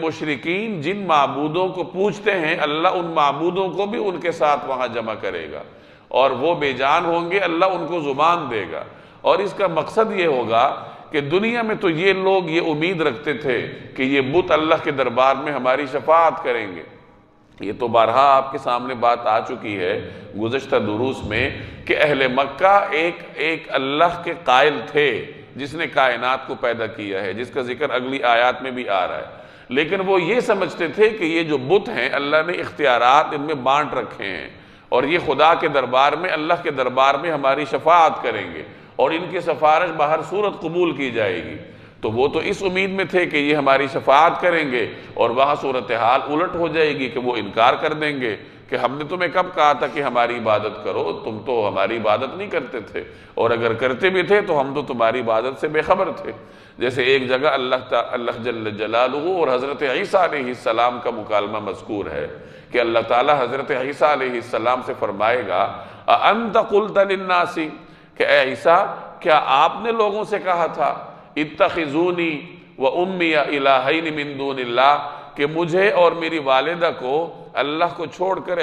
مشرکین جن معبودوں کو پوجتے ہیں اللہ ان معبودوں کو بھی ان کے ساتھ وہاں جمع کرے گا، اور وہ بے جان ہوں گے، اللہ ان کو زبان دے گا۔ اور اس کا مقصد یہ ہوگا کہ دنیا میں تو یہ لوگ یہ امید رکھتے تھے کہ یہ بت اللہ کے دربار میں ہماری شفاعت کریں گے۔ یہ تو بارہا آپ کے سامنے بات آ چکی ہے گزشتہ دروس میں کہ اہل مکہ ایک اللہ کے قائل تھے جس نے کائنات کو پیدا کیا ہے، جس کا ذکر اگلی آیات میں بھی آ رہا ہے، لیکن وہ یہ سمجھتے تھے کہ یہ جو بت ہیں اللہ نے اختیارات ان میں بانٹ رکھے ہیں، اور یہ خدا کے دربار میں اللہ کے دربار میں ہماری شفاعت کریں گے، اور ان کی سفارش بہر صورت قبول کی جائے گی۔ تو وہ تو اس امید میں تھے کہ یہ ہماری شفاعت کریں گے، اور وہاں صورتحال الٹ ہو جائے گی کہ وہ انکار کر دیں گے کہ ہم نے تمہیں کب کہا تھا کہ ہماری عبادت کرو، تم تو ہماری عبادت نہیں کرتے تھے، اور اگر کرتے بھی تھے تو ہم تو تمہاری عبادت سے بے خبر تھے۔ جیسے ایک جگہ اللہ جل جلالہ اور حضرت عیسیٰ علیہ السلام کا مکالمہ مذکور ہے کہ اللہ تعالیٰ حضرت عیسیٰ علیہ السلام سے فرمائے گا اَأَنْتَ قُلْتَ لِلنَّاسِ کہ اے عیسیٰ کیا آپ نے لوگوں سے کہا تھا اتخذونی و امی الہین من دون اللہ کہ مجھے اور میری والدہ کو اللہ کو چھوڑ کر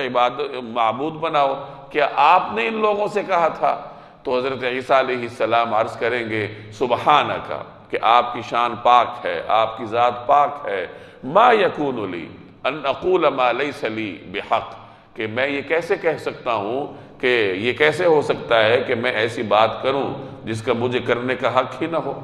معبود بناؤ، کیا آپ نے ان لوگوں سے کہا تھا؟ تو حضرت عیسیٰ علیہ السلام عرض کریں گے سبحانک کہ آپ کی شان پاک ہے، آپ کی ذات پاک ہے، ما یکون لی ان اقول ما لیس لی بحق کہ میں یہ کیسے کہہ سکتا ہوں کہ یہ کیسے ہو سکتا ہے کہ میں ایسی بات کروں جس کا مجھے کرنے کا حق ہی نہ ہو۔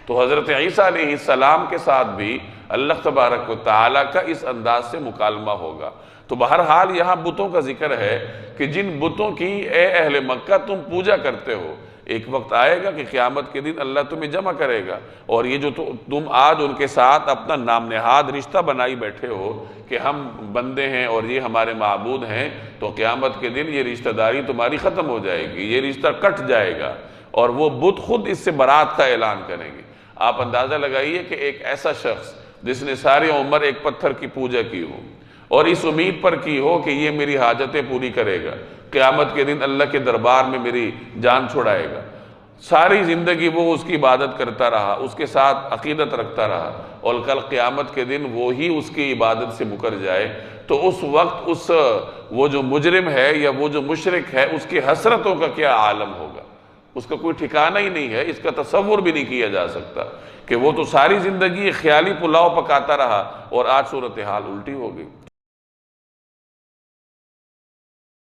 تو حضرت عیسیٰ علیہ السلام کے ساتھ بھی اللہ تبارک و تعالیٰ کا اس انداز سے مکالمہ ہوگا۔ تو بہرحال یہاں بتوں کا ذکر ہے کہ جن بتوں کی اے اہل مکہ تم پوجا کرتے ہو، ایک وقت آئے گا کہ قیامت کے دن اللہ تمہیں جمع کرے گا، اور یہ جو تم آج ان کے ساتھ اپنا نام نہاد رشتہ بنائی بیٹھے ہو کہ ہم بندے ہیں اور یہ ہمارے معبود ہیں، تو قیامت کے دن یہ رشتہ داری تمہاری ختم ہو جائے گی، یہ رشتہ کٹ جائے گا، اور وہ بت خود اس سے برات کا اعلان کریں گے۔ آپ اندازہ لگائیے کہ ایک ایسا شخص جس نے ساری عمر ایک پتھر کی پوجا کی ہو اور اس امید پر کی ہو کہ یہ میری حاجتیں پوری کرے گا، قیامت کے دن اللہ کے دربار میں میری جان چھڑائے گا، ساری زندگی وہ اس کی عبادت کرتا رہا، اس کے ساتھ عقیدت رکھتا رہا، اور کل قیامت کے دن وہی اس کی عبادت سے مکر جائے، تو اس وقت وہ جو مجرم ہے یا وہ جو مشرک ہے اس کی حسرتوں کا کیا عالم ہوگا، اس کا کوئی ٹھکانہ ہی نہیں ہے، اس کا تصور بھی نہیں کیا جا سکتا کہ وہ تو ساری زندگی خیالی پلاؤ پکاتا رہا اور آج صورتحال الٹی ہو گئی۔